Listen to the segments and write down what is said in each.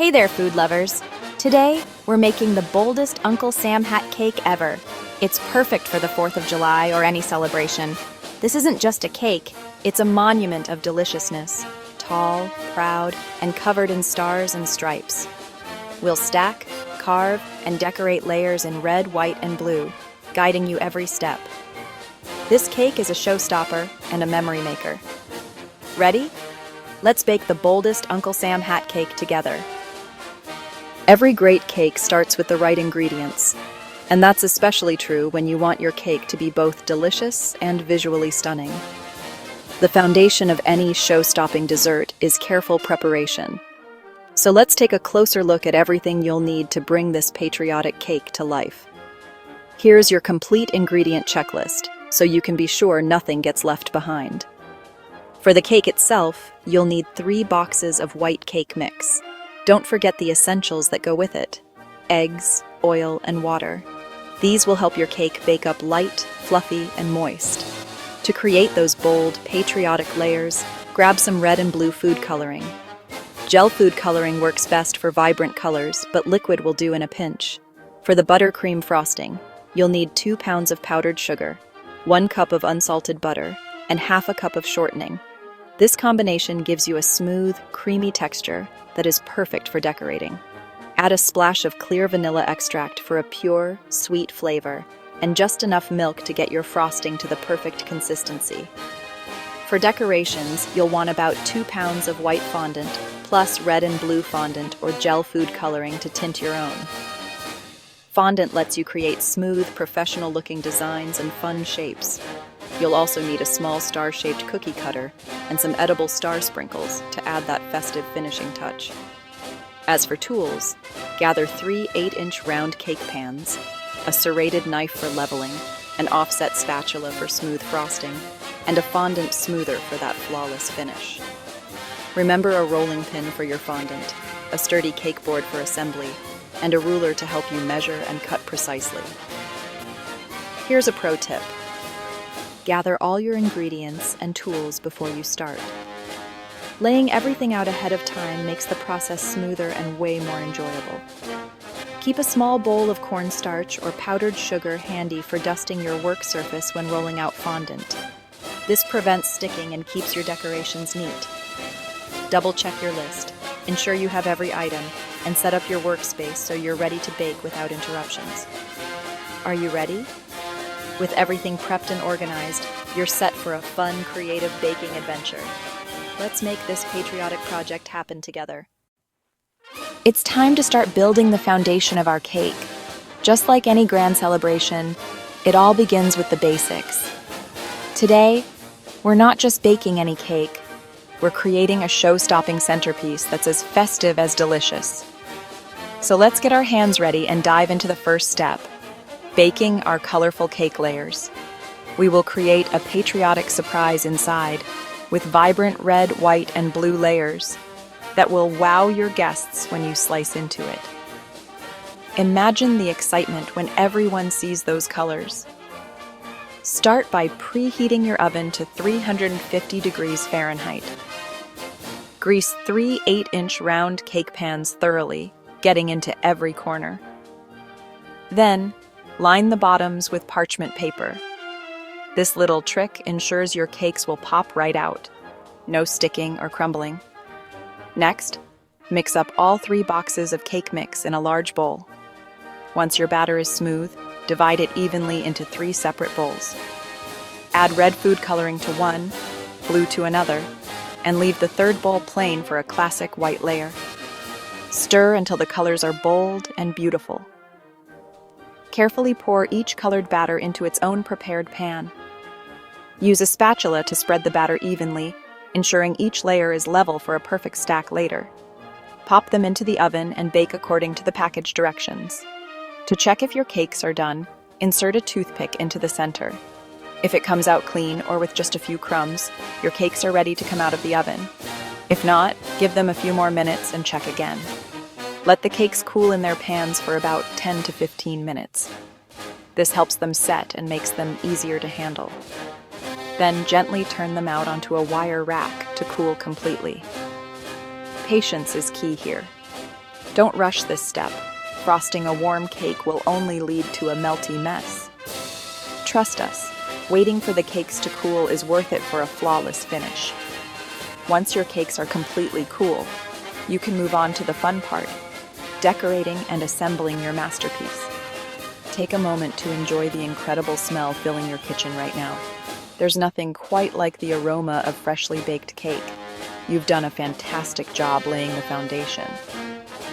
Hey there, food lovers. Today, we're making the boldest Uncle Sam hat cake ever. It's perfect for the 4th of July or any celebration. This isn't just a cake, it's a monument of deliciousness. Tall, proud, and covered in stars and stripes. We'll stack, carve, and decorate layers in red, white, and blue, guiding you every step. This cake is a showstopper and a memory maker. Ready? Let's bake the boldest Uncle Sam hat cake together. Every great cake starts with the right ingredients, and that's especially true when you want your cake to be both delicious and visually stunning. The foundation of any show-stopping dessert is careful preparation. So let's take a closer look at everything you'll need to bring this patriotic cake to life. Here's your complete ingredient checklist, so you can be sure nothing gets left behind. For the cake itself, you'll need 3 boxes of white cake mix. Don't forget the essentials that go with it: eggs, oil, and water. These will help your cake bake up light, fluffy, and moist. To create those bold, patriotic layers, grab some red and blue food coloring. Gel food coloring works best for vibrant colors, but liquid will do in a pinch. For the buttercream frosting, you'll need 2 pounds of powdered sugar, 1 cup of unsalted butter, and half a cup of shortening. This combination gives you a smooth, creamy texture that is perfect for decorating. Add a splash of clear vanilla extract for a pure, sweet flavor, and just enough milk to get your frosting to the perfect consistency. For decorations, you'll want about 2 pounds of white fondant, plus red and blue fondant or gel food coloring to tint your own. Fondant lets you create smooth, professional-looking designs and fun shapes. You'll also need a small star-shaped cookie cutter and some edible star sprinkles to add that festive finishing touch. As for tools, gather 3 8-inch round cake pans, a serrated knife for leveling, an offset spatula for smooth frosting, and a fondant smoother for that flawless finish. Remember a rolling pin for your fondant, a sturdy cake board for assembly, and a ruler to help you measure and cut precisely. Here's a pro tip. Gather all your ingredients and tools before you start. Laying everything out ahead of time makes the process smoother and way more enjoyable. Keep a small bowl of cornstarch or powdered sugar handy for dusting your work surface when rolling out fondant. This prevents sticking and keeps your decorations neat. Double-check your list, ensure you have every item, and set up your workspace so you're ready to bake without interruptions. Are you ready? With everything prepped and organized, you're set for a fun, creative baking adventure. Let's make this patriotic project happen together. It's time to start building the foundation of our cake. Just like any grand celebration, it all begins with the basics. Today, we're not just baking any cake, we're creating a show-stopping centerpiece that's as festive as delicious. So let's get our hands ready and dive into the first step: baking our colorful cake layers. We will create a patriotic surprise inside, with vibrant red, white, and blue layers that will wow your guests when you slice into it. Imagine the excitement when everyone sees those colors. Start by preheating your oven to 350 degrees Fahrenheit. Grease 3 8-inch round cake pans thoroughly, getting into every corner. Then, line the bottoms with parchment paper. This little trick ensures your cakes will pop right out. No sticking or crumbling. Next, mix up all 3 boxes of cake mix in a large bowl. Once your batter is smooth, divide it evenly into 3 separate bowls. Add red food coloring to one, blue to another, and leave the 3rd bowl plain for a classic white layer. Stir until the colors are bold and beautiful. Carefully pour each colored batter into its own prepared pan. Use a spatula to spread the batter evenly, ensuring each layer is level for a perfect stack later. Pop them into the oven and bake according to the package directions. To check if your cakes are done, insert a toothpick into the center. If it comes out clean or with just a few crumbs, your cakes are ready to come out of the oven. If not, give them a few more minutes and check again. Let the cakes cool in their pans for about 10 to 15 minutes. This helps them set and makes them easier to handle. Then gently turn them out onto a wire rack to cool completely. Patience is key here. Don't rush this step. Frosting a warm cake will only lead to a melty mess. Trust us, waiting for the cakes to cool is worth it for a flawless finish. Once your cakes are completely cool, you can move on to the fun part, decorating and assembling your masterpiece. Take a moment to enjoy the incredible smell filling your kitchen right now. There's nothing quite like the aroma of freshly baked cake. You've done a fantastic job laying the foundation.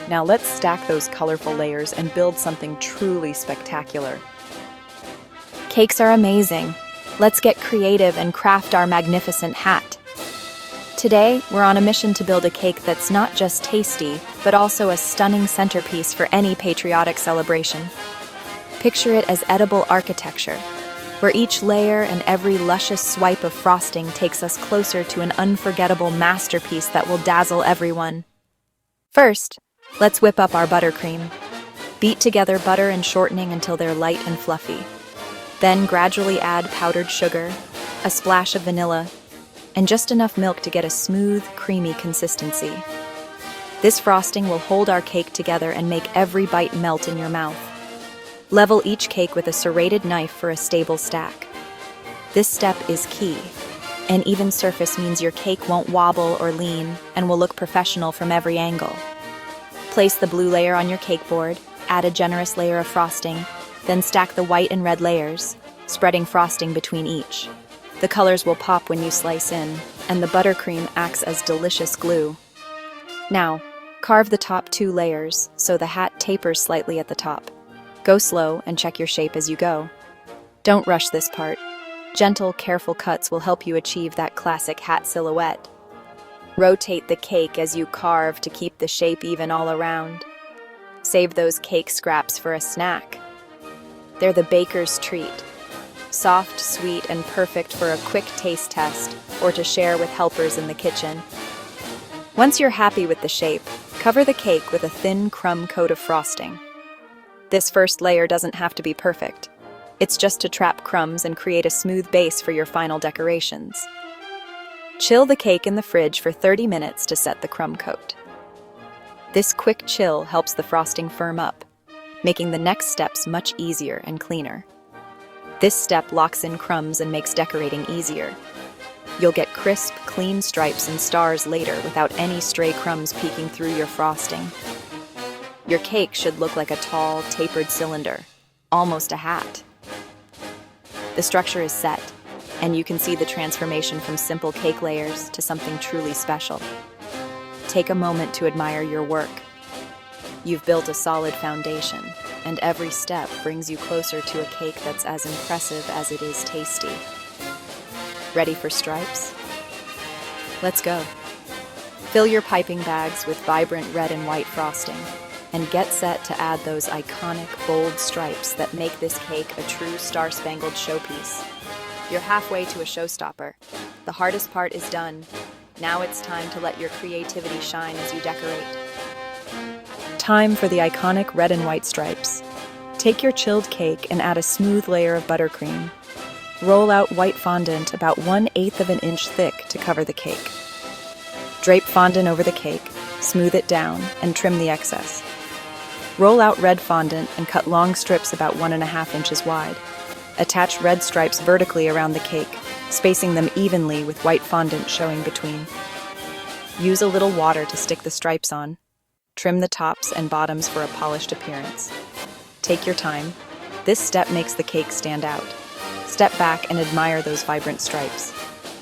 Now let's stack those colorful layers and build something truly spectacular. Cakes are amazing. Let's get creative and craft our magnificent hat. Today, we're on a mission to build a cake that's not just tasty, but also a stunning centerpiece for any patriotic celebration. Picture it as edible architecture, where each layer and every luscious swipe of frosting takes us closer to an unforgettable masterpiece that will dazzle everyone. First, let's whip up our buttercream. Beat together butter and shortening until they're light and fluffy. Then gradually add powdered sugar, a splash of vanilla, and just enough milk to get a smooth, creamy consistency. This frosting will hold our cake together and make every bite melt in your mouth. Level each cake with a serrated knife for a stable stack. This step is key. An even surface means your cake won't wobble or lean and will look professional from every angle. Place the blue layer on your cake board, add a generous layer of frosting, then stack the white and red layers, spreading frosting between each. The colors will pop when you slice in, and the buttercream acts as delicious glue. Now, carve the top 2 layers so the hat tapers slightly at the top. Go slow and check your shape as you go. Don't rush this part. Gentle, careful cuts will help you achieve that classic hat silhouette. Rotate the cake as you carve to keep the shape even all around. Save those cake scraps for a snack. They're the baker's treat. Soft, sweet, and perfect for a quick taste test or to share with helpers in the kitchen. Once you're happy with the shape, cover the cake with a thin crumb coat of frosting. This first layer doesn't have to be perfect. It's just to trap crumbs and create a smooth base for your final decorations. Chill the cake in the fridge for 30 minutes to set the crumb coat. This quick chill helps the frosting firm up, making the next steps much easier and cleaner. This step locks in crumbs and makes decorating easier. You'll get crisp, clean stripes and stars later without any stray crumbs peeking through your frosting. Your cake should look like a tall, tapered cylinder, almost a hat. The structure is set, and you can see the transformation from simple cake layers to something truly special. Take a moment to admire your work. You've built a solid foundation, and every step brings you closer to a cake that's as impressive as it is tasty. Ready for stripes? Let's go. Fill your piping bags with vibrant red and white frosting, and get set to add those iconic, bold stripes that make this cake a true star-spangled showpiece. You're halfway to a showstopper. The hardest part is done. Now it's time to let your creativity shine as you decorate. Time for the iconic red and white stripes. Take your chilled cake and add a smooth layer of buttercream. Roll out white fondant about 1/8 of an inch thick to cover the cake. Drape fondant over the cake, smooth it down, and trim the excess. Roll out red fondant and cut long strips about 1.5 inches wide. Attach red stripes vertically around the cake, spacing them evenly with white fondant showing between. Use a little water to stick the stripes on. Trim the tops and bottoms for a polished appearance. Take your time. This step makes the cake stand out. Step back and admire those vibrant stripes.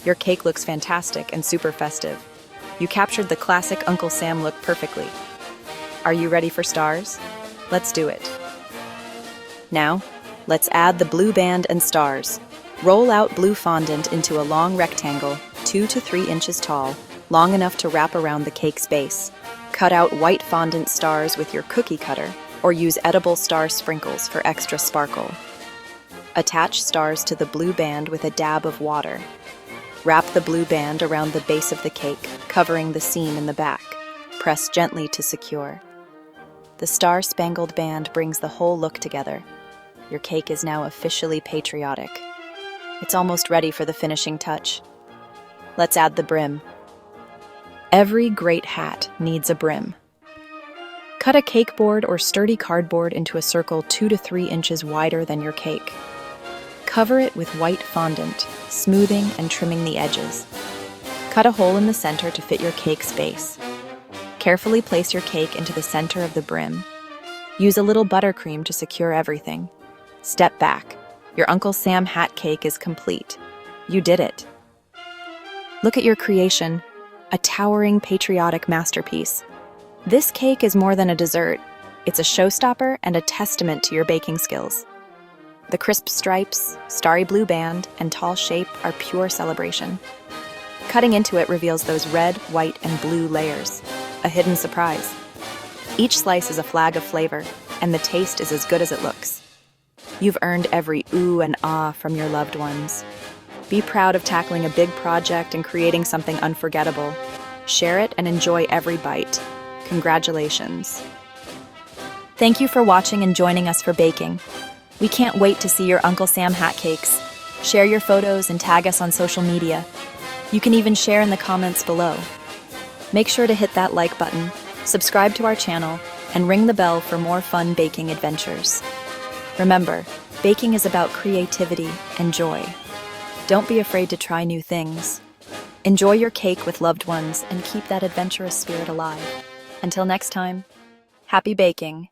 Your cake looks fantastic and super festive. You captured the classic Uncle Sam look perfectly. Are you ready for stars? Let's do it. Now, let's add the blue band and stars. Roll out blue fondant into a long rectangle, 2 to 3 inches tall, long enough to wrap around the cake's base. Cut out white fondant stars with your cookie cutter, or use edible star sprinkles for extra sparkle. Attach stars to the blue band with a dab of water. Wrap the blue band around the base of the cake, covering the seam in the back. Press gently to secure. The star-spangled band brings the whole look together. Your cake is now officially patriotic. It's almost ready for the finishing touch. Let's add the brim. Every great hat needs a brim. Cut a cake board or sturdy cardboard into a circle 2 to 3 inches wider than your cake. Cover it with white fondant, smoothing and trimming the edges. Cut a hole in the center to fit your cake's base. Carefully place your cake into the center of the brim. Use a little buttercream to secure everything. Step back. Your Uncle Sam hat cake is complete. You did it. Look at your creation, a towering patriotic masterpiece. This cake is more than a dessert. It's a showstopper and a testament to your baking skills. The crisp stripes, starry blue band, and tall shape are pure celebration. Cutting into it reveals those red, white, and blue layers, a hidden surprise. Each slice is a flag of flavor, and the taste is as good as it looks. You've earned every ooh and ah from your loved ones. Be proud of tackling a big project and creating something unforgettable. Share it and enjoy every bite. Congratulations. Thank you for watching and joining us for baking. We can't wait to see your Uncle Sam hat cakes. Share your photos and tag us on social media. You can even share in the comments below. Make sure to hit that like button, subscribe to our channel, and ring the bell for more fun baking adventures. Remember, baking is about creativity and joy. Don't be afraid to try new things. Enjoy your cake with loved ones and keep that adventurous spirit alive. Until next time, happy baking!